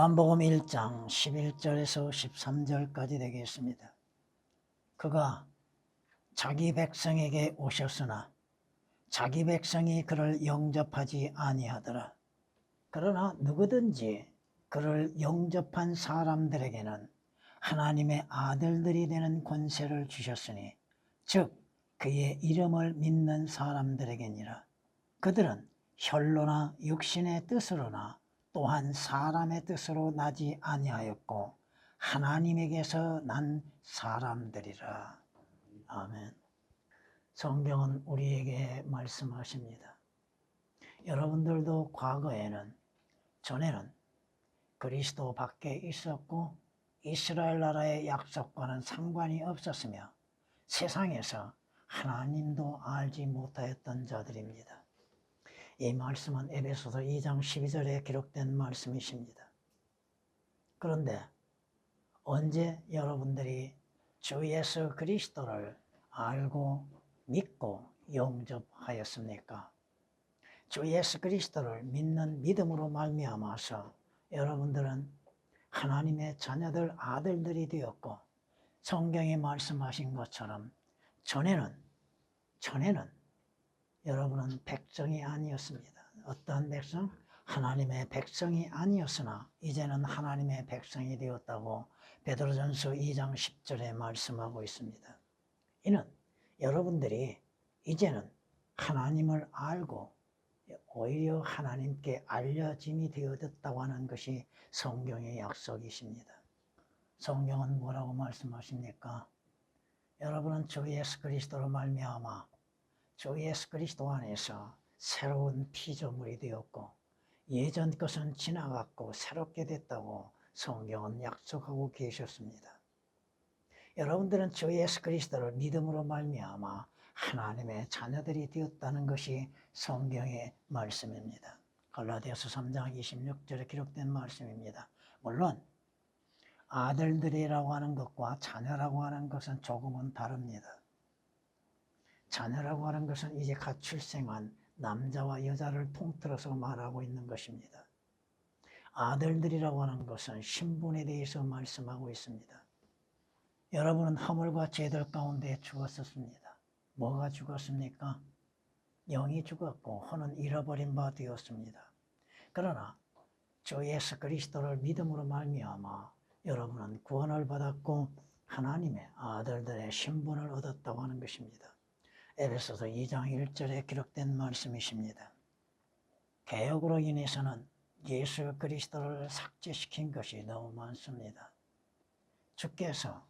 요한복음 1장 11절에서 13절까지 되겠습니다. 그가 자기 백성에게 오셨으나 자기 백성이 그를 영접하지 아니하더라. 그러나 누구든지 그를 영접한 사람들에게는 하나님의 아들들이 되는 권세를 주셨으니 즉 그의 이름을 믿는 사람들에게니라. 그들은 혈로나 육신의 뜻으로나 또한 사람의 뜻으로 나지 아니하였고 하나님에게서 난 사람들이라. 아멘. 성경은 우리에게 말씀하십니다. 여러분들도 과거에는, 전에는 그리스도 밖에 있었고 이스라엘 나라의 약속과는 상관이 없었으며 세상에서 하나님도 알지 못하였던 자들입니다. 이 말씀은 에베소서 2장 12절에 기록된 말씀이십니다. 그런데 언제 여러분들이 주 예수 그리스도를 알고 믿고 영접하였습니까? 주 예수 그리스도를 믿는 믿음으로 말미암아서 여러분들은 하나님의 자녀들, 아들들이 되었고 성경에 말씀하신 것처럼 전에는 여러분은 백성이 아니었습니다. 어떠한 백성? 하나님의 백성이 아니었으나 이제는 하나님의 백성이 되었다고 베드로전서 2장 10절에 말씀하고 있습니다. 이는 여러분들이 이제는 하나님을 알고 오히려 하나님께 알려짐이 되어졌다고 하는 것이 성경의 약속이십니다. 성경은 뭐라고 말씀하십니까? 여러분은 주 예수 그리스도로 말미암아 주 예수 그리스도 안에서 새로운 피조물이 되었고 예전 것은 지나갔고 새롭게 됐다고 성경은 약속하고 계셨습니다. 여러분들은 주 예수 그리스도를 믿음으로 말미암아 하나님의 자녀들이 되었다는 것이 성경의 말씀입니다. 갈라디아서 3장 26절에 기록된 말씀입니다. 물론 아들들이라고 하는 것과 자녀라고 하는 것은 조금은 다릅니다. 자녀라고 하는 것은 이제 갓 출생한 남자와 여자를 통틀어서 말하고 있는 것입니다. 아들들이라고 하는 것은 신분에 대해서 말씀하고 있습니다. 여러분은 허물과 죄들 가운데 죽었었습니다. 뭐가 죽었습니까? 영이 죽었고 혼은 잃어버린 바 되었습니다. 그러나 주 예수 그리스도를 믿음으로 말미암아 여러분은 구원을 받았고 하나님의 아들들의 신분을 얻었다고 하는 것입니다. 에베소서 2장 1절에 기록된 말씀이십니다. 개혁으로 인해서는 예수 그리스도를 삭제시킨 것이 너무 많습니다. 주께서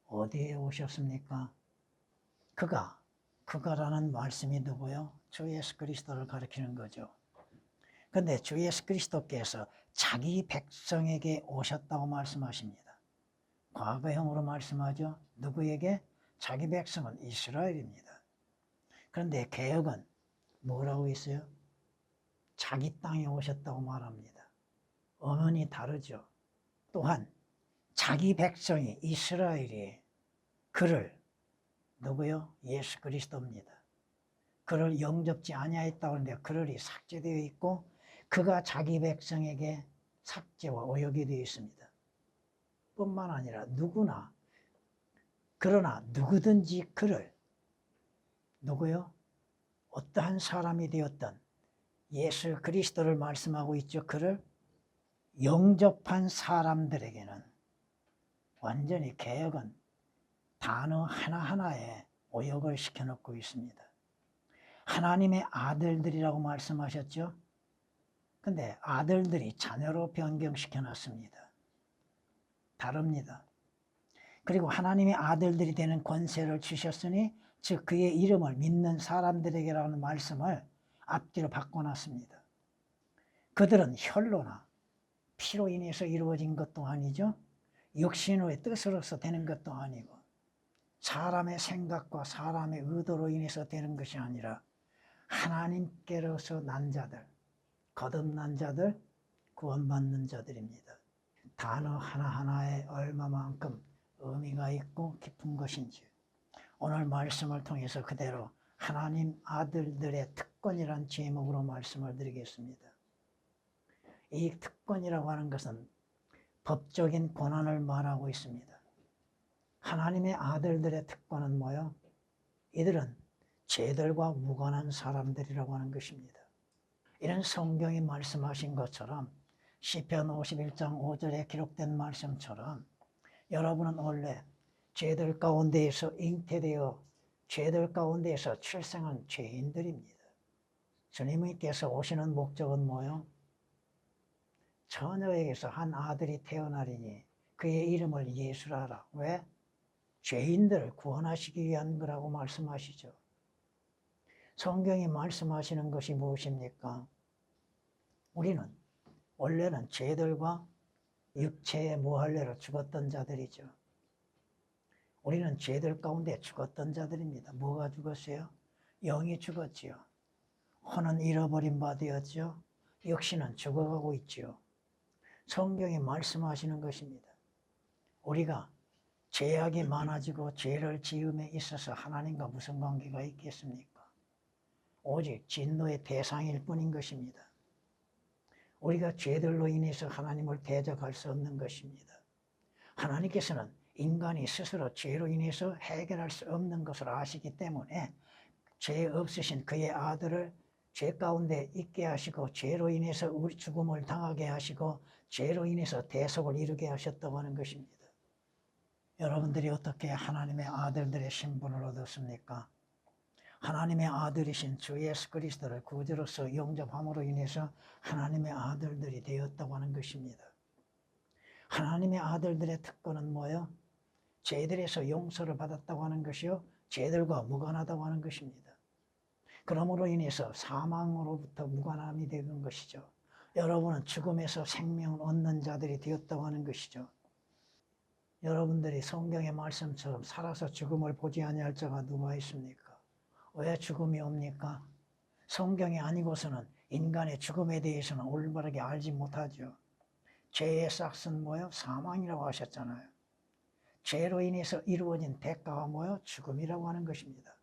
어디에 오셨습니까? 그가라는 말씀이 누구요? 주 예수 그리스도를 가리키는 거죠. 그런데 주 예수 그리스도께서 자기 백성에게 오셨다고 말씀하십니다. 과거형으로 말씀하죠. 누구에게? 자기 백성은 이스라엘입니다. 그런데 개혁은 뭐라고 했어요? 자기 땅에 오셨다고 말합니다. 어원이 다르죠. 또한 자기 백성이 이스라엘이 그를 누구요? 예수 그리스도입니다. 그를 영접지 아니하였다고 하는데 그럴이 삭제되어 있고 그가 자기 백성에게 삭제와 오역이 되어 있습니다. 뿐만 아니라 누구나 그러나 누구든지 그를 누구요? 어떠한 사람이 되었던 예수 그리스도를 말씀하고 있죠. 그를 영접한 사람들에게는 완전히 개혁은 단어 하나하나에 오역을 시켜놓고 있습니다. 하나님의 아들들이라고 말씀하셨죠. 근데 아들들이 자녀로 변경시켜놨습니다. 다릅니다. 그리고 하나님의 아들들이 되는 권세를 주셨으니 즉 그의 이름을 믿는 사람들에게라는 말씀을 앞뒤로 바꿔놨습니다. 그들은 혈로나 피로 인해서 이루어진 것도 아니죠. 육신의 뜻으로서 되는 것도 아니고 사람의 생각과 사람의 의도로 인해서 되는 것이 아니라 하나님께로서 난 자들, 거듭난 자들, 구원받는 자들입니다. 단어 하나하나에 얼마만큼 의미가 있고 깊은 것인지 오늘 말씀을 통해서 그대로 하나님 아들들의 특권이란 제목으로 말씀을 드리겠습니다. 이 특권이라고 하는 것은 법적인 권한을 말하고 있습니다. 하나님의 아들들의 특권은 뭐요? 이들은 죄들과 무관한 사람들이라고 하는 것입니다. 이런 성경이 말씀하신 것처럼 시편 51장 5절에 기록된 말씀처럼 여러분은 원래 죄들 가운데에서 잉태되어 죄들 가운데에서 출생한 죄인들입니다. 주님께서 오시는 목적은 뭐요? 처녀에게서 한 아들이 태어나리니 그의 이름을 예수라 하라. 왜? 죄인들을 구원하시기 위한 거라고 말씀하시죠. 성경이 말씀하시는 것이 무엇입니까? 우리는 원래는 죄들과 육체의 무할례로 죽었던 자들이죠. 우리는 죄들 가운데 죽었던 자들입니다. 뭐가 죽었어요? 영이 죽었지요. 혼은 잃어버린 바 되었죠. 육신은 죽어가고 있지요. 성경이 말씀하시는 것입니다. 우리가 죄악이 많아지고 죄를 지음에 있어서 하나님과 무슨 관계가 있겠습니까? 오직 진노의 대상일 뿐인 것입니다. 우리가 죄들로 인해서 하나님을 대적할 수 없는 것입니다. 하나님께서는 인간이 스스로 죄로 인해서 해결할 수 없는 것을 아시기 때문에 죄 없으신 그의 아들을 죄 가운데 있게 하시고 죄로 인해서 우리 죽음을 당하게 하시고 죄로 인해서 대속을 이루게 하셨다고 하는 것입니다. 여러분들이 어떻게 하나님의 아들들의 신분을 얻었습니까? 하나님의 아들이신 주 예수 그리스도를 구주로서 영접함으로 인해서 하나님의 아들들이 되었다고 하는 것입니다. 하나님의 아들들의 특권은 뭐예요? 죄들에서 용서를 받았다고 하는 것이요, 죄들과 무관하다고 하는 것입니다. 그러므로 인해서 사망으로부터 무관함이 되는 것이죠. 여러분은 죽음에서 생명을 얻는 자들이 되었다고 하는 것이죠. 여러분들이 성경의 말씀처럼 살아서 죽음을 보지 아니할 자가 누가 있습니까? 왜 죽음이 옵니까? 성경이 아니고서는 인간의 죽음에 대해서는 올바르게 알지 못하죠. 죄의 싹은 뭐예요? 사망이라고 하셨잖아요. 죄로 인해서 이루어진 대가가 뭐예요? 죽음이라고 하는 것입니다.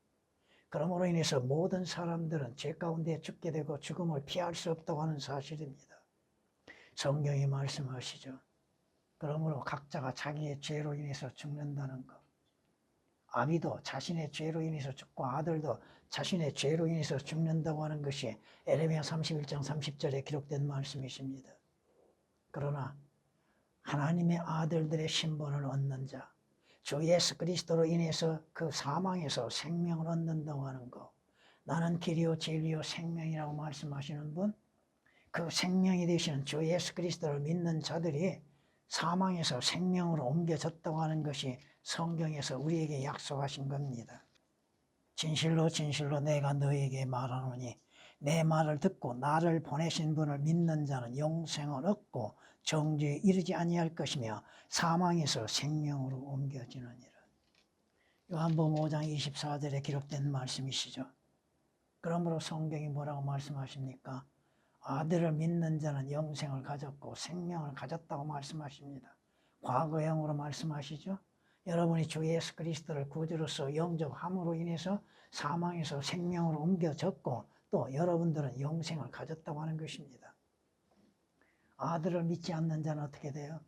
그러므로 인해서 모든 사람들은 죄 가운데 죽게 되고 죽음을 피할 수 없다고 하는 사실입니다. 성경이 말씀하시죠. 그러므로 각자가 자기의 죄로 인해서 죽는다는 것. 아비도 자신의 죄로 인해서 죽고 아들도 자신의 죄로 인해서 죽는다고 하는 것이 에레미야 31장 30절에 기록된 말씀이십니다. 그러나 하나님의 아들들의 신분을 얻는 자, 주 예수 그리스도로 인해서 그 사망에서 생명을 얻는다고 하는 것, 나는 길이요 진리요 생명이라고 말씀하시는 분, 그 생명이 되시는 주 예수 그리스도를 믿는 자들이 사망에서 생명으로 옮겨졌다고 하는 것이 성경에서 우리에게 약속하신 겁니다. 진실로 진실로 내가 너에게 말하노니 내 말을 듣고 나를 보내신 분을 믿는 자는 영생을 얻고 정죄에 이르지 아니할 것이며 사망에서 생명으로 옮겨지느니라. 요한복음 5장 24절에 기록된 말씀이시죠. 그러므로 성경이 뭐라고 말씀하십니까? 아들을 믿는 자는 영생을 가졌고 생명을 가졌다고 말씀하십니다. 과거형으로 말씀하시죠. 여러분이 주 예수 그리스도를 구주로서 영접함으로 인해서 사망에서 생명으로 옮겨졌고 또 여러분들은 영생을 가졌다고 하는 것입니다. 아들을 믿지 않는 자는 어떻게 돼요?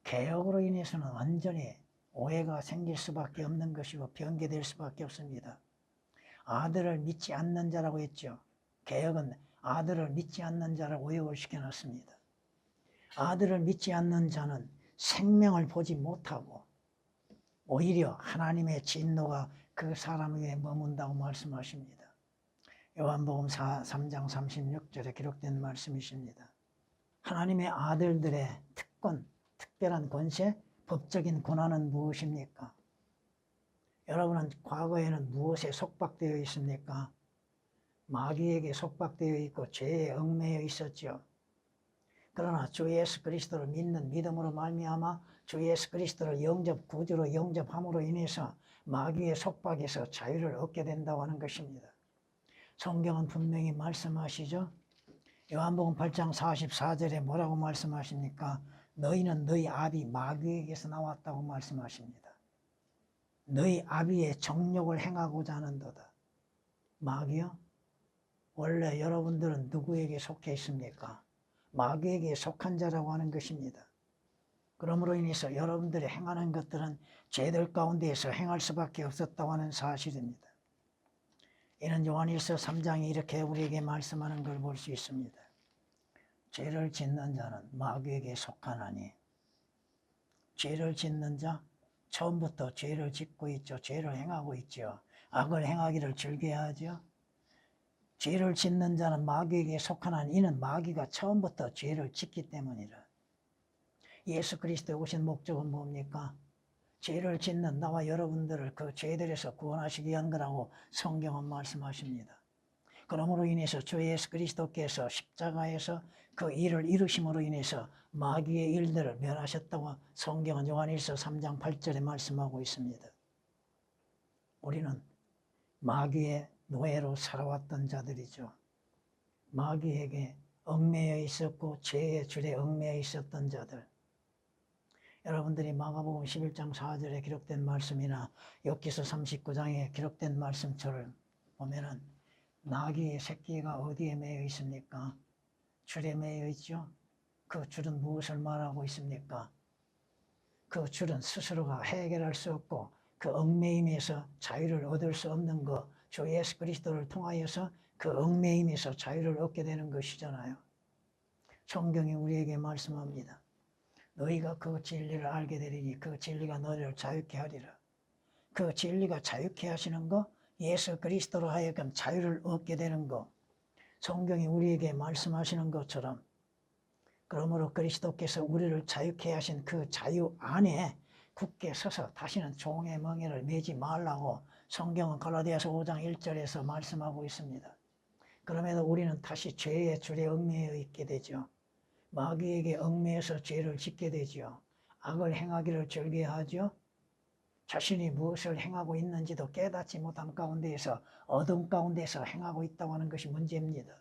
개혁으로 인해서는 완전히 오해가 생길 수밖에 없는 것이고 변개될 수밖에 없습니다. 아들을 믿지 않는 자라고 했죠. 개혁은 아들을 믿지 않는 자를 오역을 시켜놨습니다. 아들을 믿지 않는 자는 생명을 보지 못하고 오히려 하나님의 진노가 그 사람 위에 머문다고 말씀하십니다. 요한복음 3장 36절에 기록된 말씀이십니다. 하나님의 아들들의 특권, 특별한 권세, 법적인 권한은 무엇입니까? 여러분은 과거에는 무엇에 속박되어 있습니까? 마귀에게 속박되어 있고 죄에 얽매여 있었죠. 그러나 주 예수 그리스도를 믿는 믿음으로 말미암아 주 예수 그리스도를 구주로 영접함으로 인해서 마귀의 속박에서 자유를 얻게 된다고 하는 것입니다. 성경은 분명히 말씀하시죠. 요한복음 8장 44절에 뭐라고 말씀하십니까? 너희는 너희 아비 마귀에게서 나왔다고 말씀하십니다. 너희 아비의 정욕을 행하고자 하는도다. 마귀요? 원래 여러분들은 누구에게 속해 있습니까? 마귀에게 속한 자라고 하는 것입니다. 그러므로 인해서 여러분들이 행하는 것들은 죄들 가운데에서 행할 수밖에 없었다고 하는 사실입니다. 이는 요한일서 3장이 이렇게 우리에게 말씀하는 걸 볼 수 있습니다. 죄를 짓는 자는 마귀에게 속하나니. 죄를 짓는 자, 처음부터 죄를 짓고 있죠. 죄를 행하고 있죠. 악을 행하기를 즐겨하죠. 죄를 짓는 자는 마귀에게 속하나니, 이는 마귀가 처음부터 죄를 짓기 때문이라. 예수 그리스도에 오신 목적은 뭡니까? 죄를 짓는 나와 여러분들을 그 죄들에서 구원하시기 위한 거라고 성경은 말씀하십니다. 그러므로 인해서 주 예수 그리스도께서 십자가에서 그 일을 이루심으로 인해서 마귀의 일들을 멸하셨다고 성경은 요한일서 3장 8절에 말씀하고 있습니다. 우리는 마귀의 노예로 살아왔던 자들이죠. 마귀에게 얽매여 있었고 죄의 줄에 얽매여 있었던 자들. 여러분들이 마가복음 11장 4절에 기록된 말씀이나 욥기서 39장에 기록된 말씀처럼 보면은 나귀의 새끼가 어디에 매여 있습니까? 줄에 매여 있죠. 그 줄은 무엇을 말하고 있습니까? 그 줄은 스스로가 해결할 수 없고 그 얽매임에서 자유를 얻을 수 없는 것, 주 예수 그리스도를 통하여서 그 얽매임에서 자유를 얻게 되는 것이잖아요. 성경이 우리에게 말씀합니다. 너희가 그 진리를 알게 되리니 그 진리가 너희를 자유케 하리라. 그 진리가 자유케 하시는 것, 예수 그리스도로 하여금 자유를 얻게 되는 것, 성경이 우리에게 말씀하시는 것처럼, 그러므로 그리스도께서 우리를 자유케 하신 그 자유 안에 굳게 서서 다시는 종의 멍에를 매지 말라고 성경은 갈라디아서 5장 1절에서 말씀하고 있습니다. 그럼에도 우리는 다시 죄의 줄에 얽매여 있게 되죠. 마귀에게 얽매여서 죄를 짓게 되죠. 악을 행하기를 즐겨하죠. 자신이 무엇을 행하고 있는지도 깨닫지 못한 가운데에서 어둠 가운데서 행하고 있다고 하는 것이 문제입니다.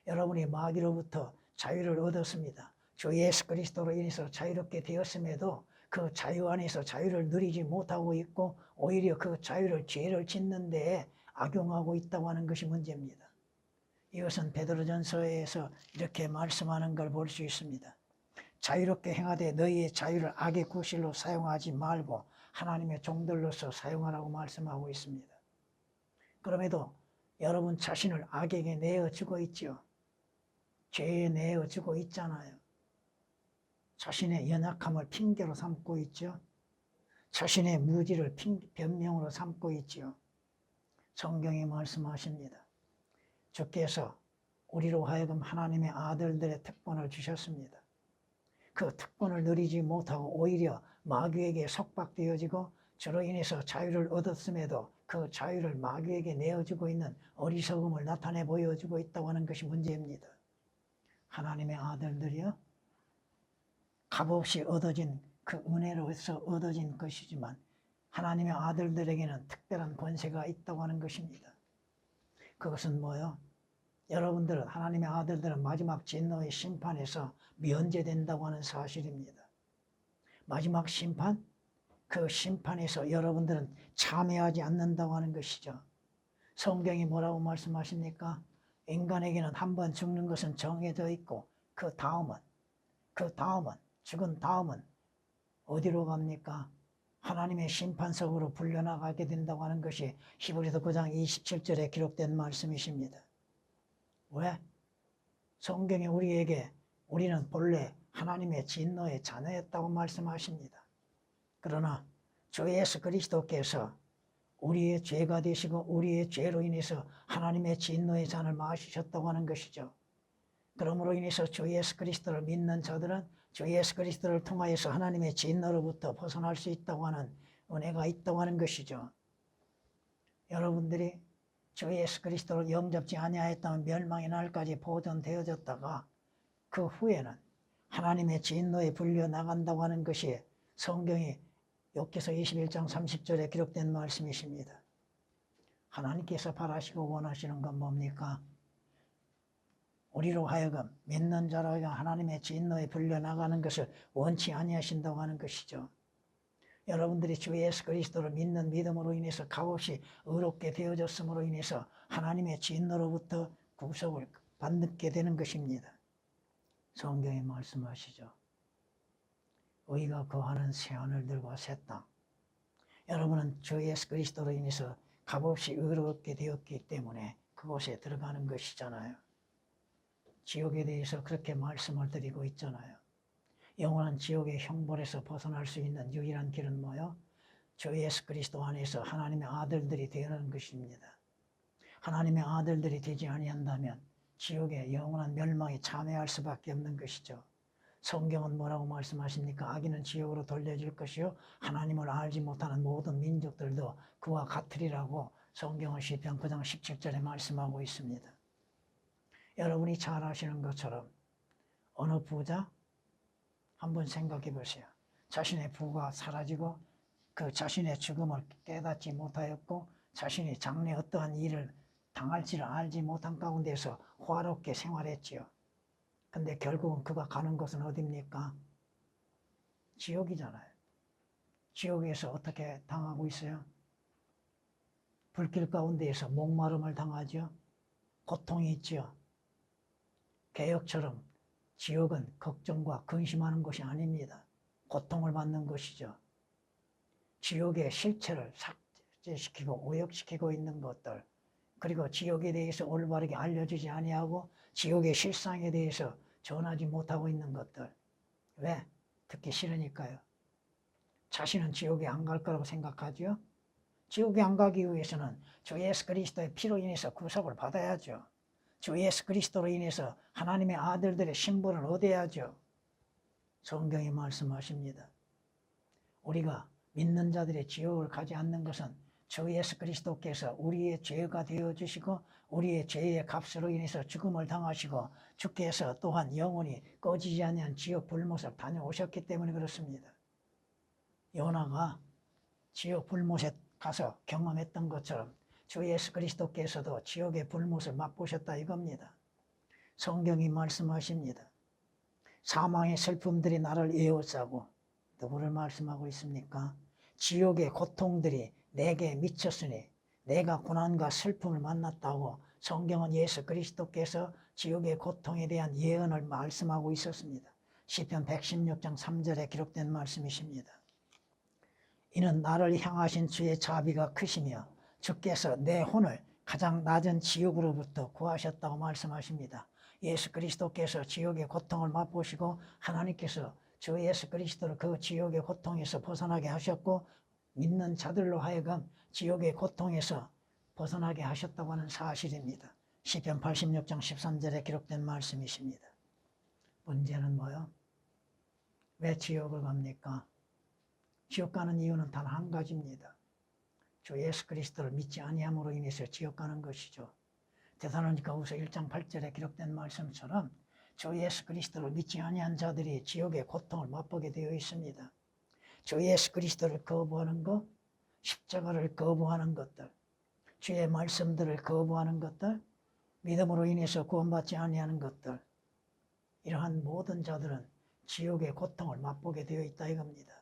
여러분이 마귀로부터 자유를 얻었습니다. 주 예수 그리스도로 인해서 자유롭게 되었음에도 그 자유 안에서 자유를 누리지 못하고 있고 오히려 그 자유를 죄를 짓는 데에 악용하고 있다고 하는 것이 문제입니다. 이것은 베드로전서에서 이렇게 말씀하는 걸 볼 수 있습니다. 자유롭게 행하되 너희의 자유를 악의 구실로 사용하지 말고 하나님의 종들로서 사용하라고 말씀하고 있습니다. 그럼에도 여러분 자신을 악에게 내어주고 있죠. 죄에 내어주고 있잖아요. 자신의 연약함을 핑계로 삼고 있죠. 자신의 무지를 변명으로 삼고 있죠. 성경이 말씀하십니다. 주께서 우리로 하여금 하나님의 아들들의 특권을 주셨습니다. 그 특권을 누리지 못하고 오히려 마귀에게 속박되어지고 저로 인해서 자유를 얻었음에도 그 자유를 마귀에게 내어주고 있는 어리석음을 나타내 보여주고 있다고 하는 것이 문제입니다. 하나님의 아들들이요, 값없이 얻어진 그 은혜로서 얻어진 것이지만 하나님의 아들들에게는 특별한 권세가 있다고 하는 것입니다. 그것은 뭐요? 여러분들은, 하나님의 아들들은 마지막 진노의 심판에서 면제된다고 하는 사실입니다. 마지막 심판? 그 심판에서 여러분들은 참여하지 않는다고 하는 것이죠. 성경이 뭐라고 말씀하십니까? 인간에게는 한 번 죽는 것은 정해져 있고 그 다음은 죽은 다음은 어디로 갑니까? 하나님의 심판석으로 불려나가게 된다고 하는 것이 히브리서 9장 27절에 기록된 말씀이십니다. 왜? 성경이 우리는 본래 하나님의 진노의 자녀였다고 말씀하십니다. 그러나 주 예수 그리스도께서 우리의 죄가 되시고 우리의 죄로 인해서 하나님의 진노의 잔을 마시셨다고 하는 것이죠. 그러므로 인해서 주 예수 그리스도를 믿는 자들은 주 예수 그리스도를 통하여서 하나님의 진노로부터 벗어날 수 있다고 하는 은혜가 있다고 하는 것이죠. 여러분들이 주 예수 그리스도를 영접지 아니하였다면 멸망의 날까지 보존되어졌다가 그 후에는 하나님의 진노에 불려 나간다고 하는 것이 성경이 욥기서 21장 30절에 기록된 말씀이십니다. 하나님께서 바라시고 원하시는 건 뭡니까? 우리로 하여금 믿는 자로 하여금 하나님의 진노에 불려 나가는 것을 원치 아니하신다고 하는 것이죠. 여러분들이 주 예수 그리스도를 믿는 믿음으로 인해서 값없이 의롭게 되어졌음으로 인해서 하나님의 진노로부터 구속을 받게 되는 것입니다. 성경이 말씀하시죠. 의가 거하는 새하늘들과 새 땅. 여러분은 주 예수 그리스도로 인해서 값없이 의롭게 되었기 때문에 그곳에 들어가는 것이잖아요. 지옥에 대해서 그렇게 말씀을 드리고 있잖아요. 영원한 지옥의 형벌에서 벗어날 수 있는 유일한 길은 뭐요? 주 예수 그리스도 안에서 하나님의 아들들이 되는 것입니다. 하나님의 아들들이 되지 아니한다면 지옥의 영원한 멸망에 참여할 수밖에 없는 것이죠. 성경은 뭐라고 말씀하십니까? 악인은 지옥으로 돌려질 것이요 하나님을 알지 못하는 모든 민족들도 그와 같으리라고 성경은 시편 9장 17절에 말씀하고 있습니다. 여러분이 잘 아시는 것처럼 어느 부자? 한번 생각해 보세요. 자신의 부가 사라지고 그 자신의 죽음을 깨닫지 못하였고 자신이 장래 어떠한 일을 당할지를 알지 못한 가운데서 화롭게 생활했지요. 근데 결국은 그가 가는 곳은 어디입니까? 지옥이잖아요. 지옥에서 어떻게 당하고 있어요? 불길 가운데에서 목마름을 당하죠. 고통이 있지요. 개역처럼 지옥은 걱정과 근심하는 것이 아닙니다. 고통을 받는 것이죠. 지옥의 실체를 삭제시키고 오역시키고 있는 것들, 그리고 지옥에 대해서 올바르게 알려주지 아니하고 지옥의 실상에 대해서 전하지 못하고 있는 것들. 왜? 듣기 싫으니까요. 자신은 지옥에 안 갈 거라고 생각하죠. 지옥에 안 가기 위해서는 주 예수 그리스도의 피로 인해서 구속을 받아야죠. 주 예수 그리스도로 인해서 하나님의 아들들의 신분을 얻어야죠. 성경이 말씀하십니다. 우리가 믿는 자들의 지옥을 가지 않는 것은 주 예수 그리스도께서 우리의 죄가 되어주시고 우리의 죄의 값으로 인해서 죽음을 당하시고 주께서 또한 영원히 꺼지지 않는 지옥 불못을 다녀오셨기 때문에 그렇습니다. 요나가 지옥 불못에 가서 경험했던 것처럼 주 예수 그리스도께서도 지옥의 불못을 맛보셨다 이겁니다. 성경이 말씀하십니다. 사망의 슬픔들이 나를 에워싸고 누구를 말씀하고 있습니까? 지옥의 고통들이 내게 미쳤으니 내가 고난과 슬픔을 만났다고 성경은 예수 그리스도께서 지옥의 고통에 대한 예언을 말씀하고 있었습니다. 시편 116장 3절에 기록된 말씀이십니다. 이는 나를 향하신 주의 자비가 크시며 주께서 내 혼을 가장 낮은 지옥으로부터 구하셨다고 말씀하십니다. 예수 그리스도께서 지옥의 고통을 맛보시고 하나님께서 주 예수 그리스도를 그 지옥의 고통에서 벗어나게 하셨고 믿는 자들로 하여금 지옥의 고통에서 벗어나게 하셨다고 하는 사실입니다. 시편 86장 13절에 기록된 말씀이십니다. 문제는 뭐요? 왜 지옥을 갑니까? 지옥 가는 이유는 단 한 가지입니다. 주 예수 그리스도를 믿지 아니함으로 인해서 지옥 가는 것이죠. 데살로니가후서 1장 8절에 기록된 말씀처럼 주 예수 그리스도를 믿지 아니한 자들이 지옥의 고통을 맛보게 되어 있습니다. 주 예수 그리스도를 거부하는 것, 십자가를 거부하는 것들, 주의 말씀들을 거부하는 것들, 믿음으로 인해서 구원받지 아니하는 것들, 이러한 모든 자들은 지옥의 고통을 맛보게 되어 있다 이겁니다.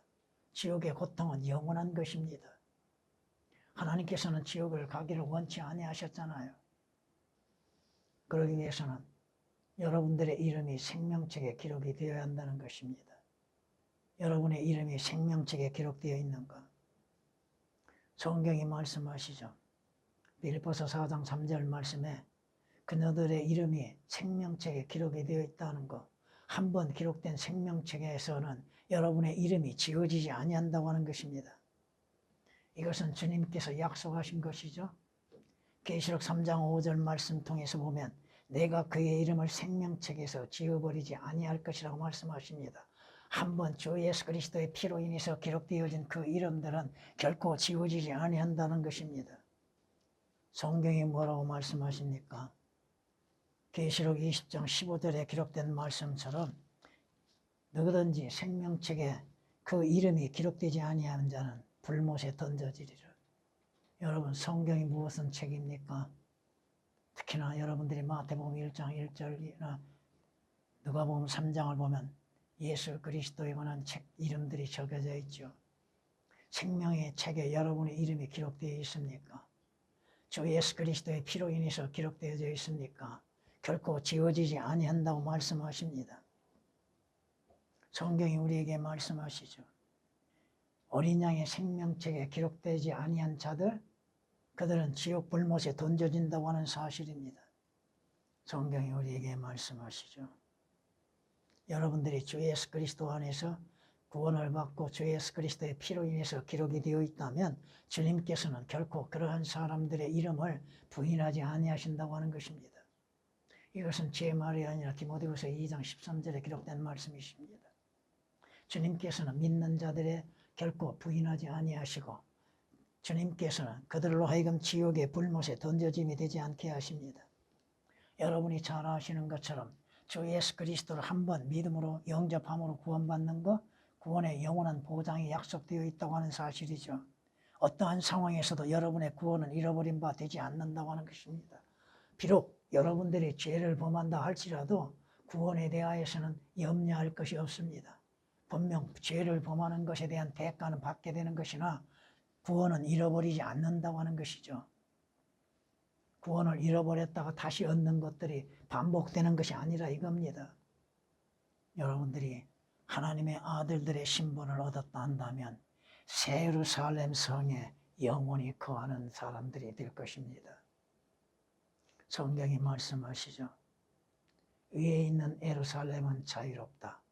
지옥의 고통은 영원한 것입니다. 하나님께서는 지옥을 가기를 원치 아니하셨잖아요. 그러기 위해서는 여러분들의 이름이 생명책에 기록이 되어야 한다는 것입니다. 여러분의 이름이 생명책에 기록되어 있는가? 성경이 말씀하시죠. 빌립보서 4장 3절 말씀에 그녀들의 이름이 생명책에 기록이 되어 있다는 것. 한 번 기록된 생명책에서는 여러분의 이름이 지워지지 아니한다고 하는 것입니다. 이것은 주님께서 약속하신 것이죠. 계시록 3장 5절 말씀 통해서 보면 내가 그의 이름을 생명책에서 지워버리지 아니할 것이라고 말씀하십니다. 한번 주 예수 그리스도의 피로 인해서 기록되어진 그 이름들은 결코 지워지지 아니한다는 것입니다. 성경이 뭐라고 말씀하십니까? 계시록 20장 15절에 기록된 말씀처럼 누구든지 생명책에 그 이름이 기록되지 아니하는 자는 불못에 던져지리라. 여러분 성경이 무엇은 책입니까? 특히나 여러분들이 마태복음 1장 1절이나 누가복음 3장을 보면 예수 그리스도에 관한 책 이름들이 적혀져 있죠. 생명의 책에 여러분의 이름이 기록되어 있습니까? 주 예수 그리스도의 피로 인해서 기록되어져 있습니까? 결코 지워지지 아니한다고 말씀하십니다. 성경이 우리에게 말씀하시죠. 어린 양의 생명책에 기록되지 아니한 자들, 그들은 지옥 불못에 던져진다고 하는 사실입니다. 성경이 우리에게 말씀하시죠. 여러분들이 주 예수 그리스도 안에서 구원을 받고 주 예수 그리스도의 피로 인해서 기록이 되어 있다면 주님께서는 결코 그러한 사람들의 이름을 부인하지 아니하신다고 하는 것입니다. 이것은 제 말이 아니라 디모데후서 2장 13절에 기록된 말씀이십니다. 주님께서는 믿는 자들의 결코 부인하지 아니하시고 주님께서는 그들로 하여금 지옥의 불못에 던져짐이 되지 않게 하십니다. 여러분이 잘 아시는 것처럼 주 예수 그리스도를 한번 믿음으로 영접함으로 구원받는 것, 구원의 영원한 보장이 약속되어 있다고 하는 사실이죠. 어떠한 상황에서도 여러분의 구원은 잃어버린 바 되지 않는다고 하는 것입니다. 비록 여러분들이 죄를 범한다 할지라도 구원에 대하여서는 염려할 것이 없습니다. 분명 죄를 범하는 것에 대한 대가는 받게 되는 것이나 구원은 잃어버리지 않는다고 하는 것이죠. 구원을 잃어버렸다가 다시 얻는 것들이 반복되는 것이 아니라 이겁니다. 여러분들이 하나님의 아들들의 신분을 얻었다 한다면 새 예루살렘 성에 영원히 거하는 사람들이 될 것입니다. 성경이 말씀하시죠. 위에 있는 예루살렘은 자유롭다.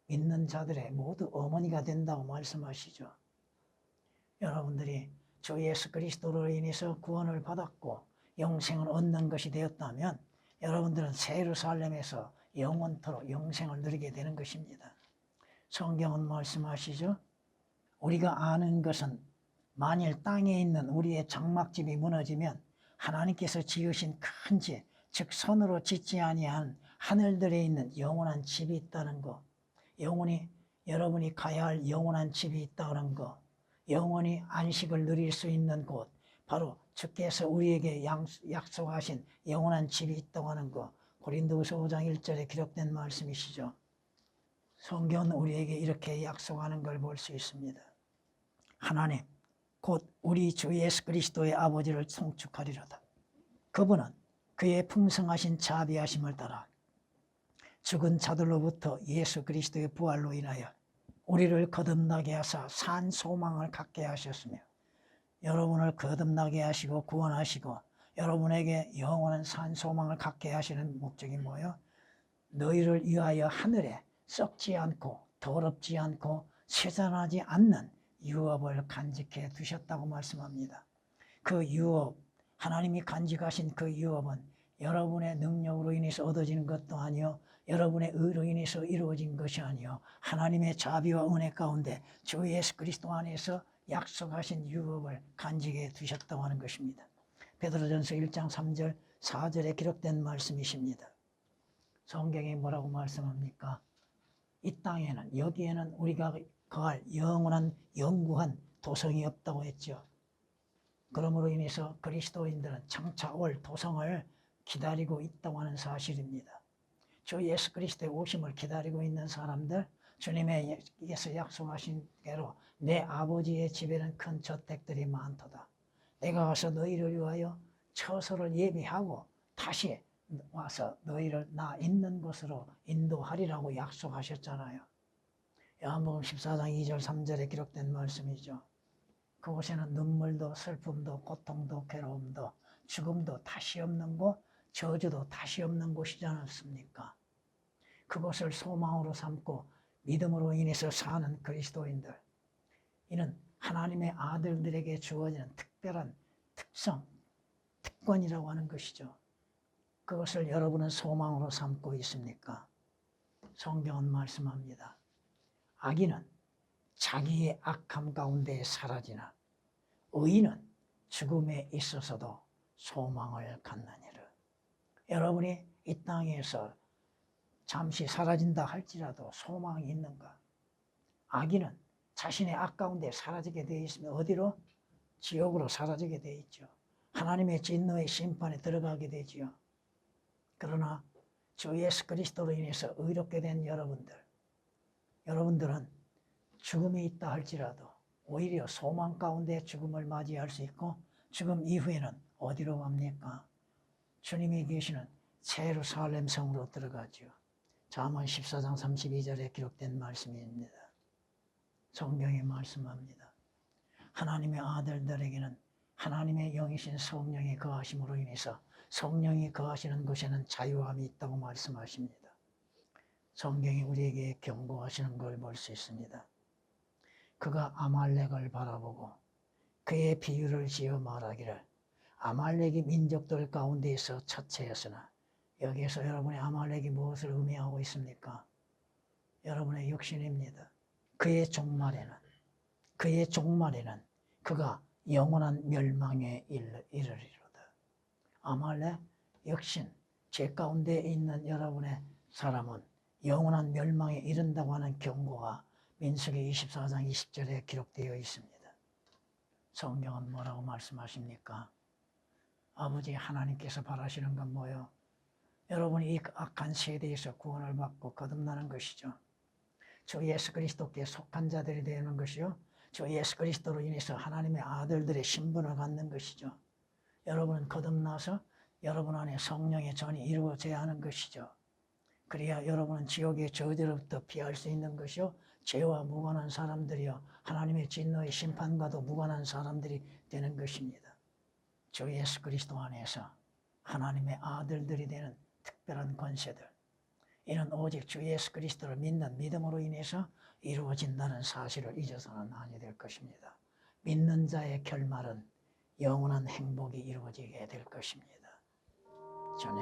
믿는 자들의 모두 어머니가 된다고 말씀하시죠. 여러분들이 주 예수 그리스도로 인해서 구원을 받았고 영생을 얻는 것이 되었다면 여러분들은 새 예루살렘에서 영원토록 영생을 누리게 되는 것입니다. 성경은 말씀하시죠. 우리가 아는 것은 만일 땅에 있는 우리의 장막집이 무너지면 하나님께서 지으신 큰 집, 즉 손으로 짓지 아니한 하늘들에 있는 영원한 집이 있다는 것, 영원히 여러분이 가야 할 영원한 집이 있다는 것, 영원히 안식을 누릴 수 있는 곳, 바로 주께서 우리에게 약속하신 영원한 집이 있다고 하는 것, 고린도후서 5장 1절에 기록된 말씀이시죠. 성경은 우리에게 이렇게 약속하는 걸 볼 수 있습니다. 하나님, 곧 우리 주 예수 그리스도의 아버지를 송축하리로다. 그분은 그의 풍성하신 자비하심을 따라 죽은 자들로부터 예수 그리스도의 부활로 인하여 우리를 거듭나게 하사 산 소망을 갖게 하셨으며 여러분을 거듭나게 하시고 구원하시고 여러분에게 영원한 산 소망을 갖게 하시는 목적이 뭐예요? 너희를 위하여 하늘에 썩지 않고 더럽지 않고 쇠잔하지 않는 유업을 간직해 두셨다고 말씀합니다. 그 유업, 하나님이 간직하신 그 유업은 여러분의 능력으로 인해서 얻어지는 것도 아니요 여러분의 의로 인해서 이루어진 것이 아니요 하나님의 자비와 은혜 가운데 주 예수 그리스도 안에서 약속하신 유업을 간직해 두셨다고 하는 것입니다. 베드로전서 1장 3절 4절에 기록된 말씀이십니다. 성경이 뭐라고 말씀합니까? 이 땅에는 여기에는 우리가 거할 영원한 영구한 도성이 없다고 했죠. 그러므로 인해서 그리스도인들은 장차 올 도성을 기다리고 있다고 하는 사실입니다. 주 예수 그리스도의 오심을 기다리고 있는 사람들, 주님께서 약속하신 대로 내 아버지의 집에는 큰 저택들이 많도다. 내가 와서 너희를 위하여 처소를 예비하고 다시 와서 너희를 나 있는 곳으로 인도하리라고 약속하셨잖아요. 요한복음 14장 2절 3절에 기록된 말씀이죠. 그곳에는 눈물도 슬픔도 고통도 괴로움도 죽음도 다시 없는 곳, 저주도 다시 없는 곳이지 않습니까? 그것을 소망으로 삼고 믿음으로 인해서 사는 그리스도인들, 이는 하나님의 아들들에게 주어지는 특별한 특성, 특권이라고 하는 것이죠. 그것을 여러분은 소망으로 삼고 있습니까? 성경은 말씀합니다. 악인은 자기의 악함 가운데 사라지나 의인은 죽음에 있어서도 소망을 갖느니라. 여러분이 이 땅에서 잠시 사라진다 할지라도 소망이 있는가? 악인은 자신의 악 가운데 사라지게 되어 있으면 어디로? 지옥으로 사라지게 되어 있죠. 하나님의 진노의 심판에 들어가게 되지요. 그러나 주 예수 그리스도로 인해서 의롭게 된 여러분들은 죽음이 있다 할지라도 오히려 소망 가운데 죽음을 맞이할 수 있고 죽음 이후에는 어디로 갑니까? 주님이 계시는 새 예루살렘 성으로 들어가죠. 잠언 14장 32절에 기록된 말씀입니다. 성경이 말씀합니다. 하나님의 아들들에게는 하나님의 영이신 성령이 거하심으로 인해서 성령이 거하시는 곳에는 자유함이 있다고 말씀하십니다. 성경이 우리에게 경고하시는 걸 볼 수 있습니다. 그가 아말렉을 바라보고 그의 비유를 지어 말하기를 아말렉이 민족들 가운데에서 첫째였으나 여기에서 여러분의 아말렉이 무엇을 의미하고 있습니까? 여러분의 육신입니다. 그의 종말에는 그가 영원한 멸망에 이르리로다. 아말렉 육신, 제 가운데 있는 여러분의 사람은 영원한 멸망에 이른다고 하는 경고가 민수기 24장 20절에 기록되어 있습니다. 성경은 뭐라고 말씀하십니까? 아버지 하나님께서 바라시는 건 뭐요? 여러분이 이 악한 세대에서 구원을 받고 거듭나는 것이죠. 주 예수 그리스도께 속한 자들이 되는 것이요. 주 예수 그리스도로 인해서 하나님의 아들들의 신분을 갖는 것이죠. 여러분은 거듭나서 여러분 안에 성령의 전이 이루어져야 하는 것이죠. 그래야 여러분은 지옥의 저주로부터 피할 수 있는 것이요. 죄와 무관한 사람들이요. 하나님의 진노의 심판과도 무관한 사람들이 되는 것입니다. 주 예수 그리스도 안에서 하나님의 아들들이 되는 특별한 권세들. 이는 오직 주 예수 그리스도를 믿는 믿음으로 인해서 이루어진다는 사실을 잊어서는 아니 될 것입니다. 믿는 자의 결말은 영원한 행복이 이루어지게 될 것입니다. 전에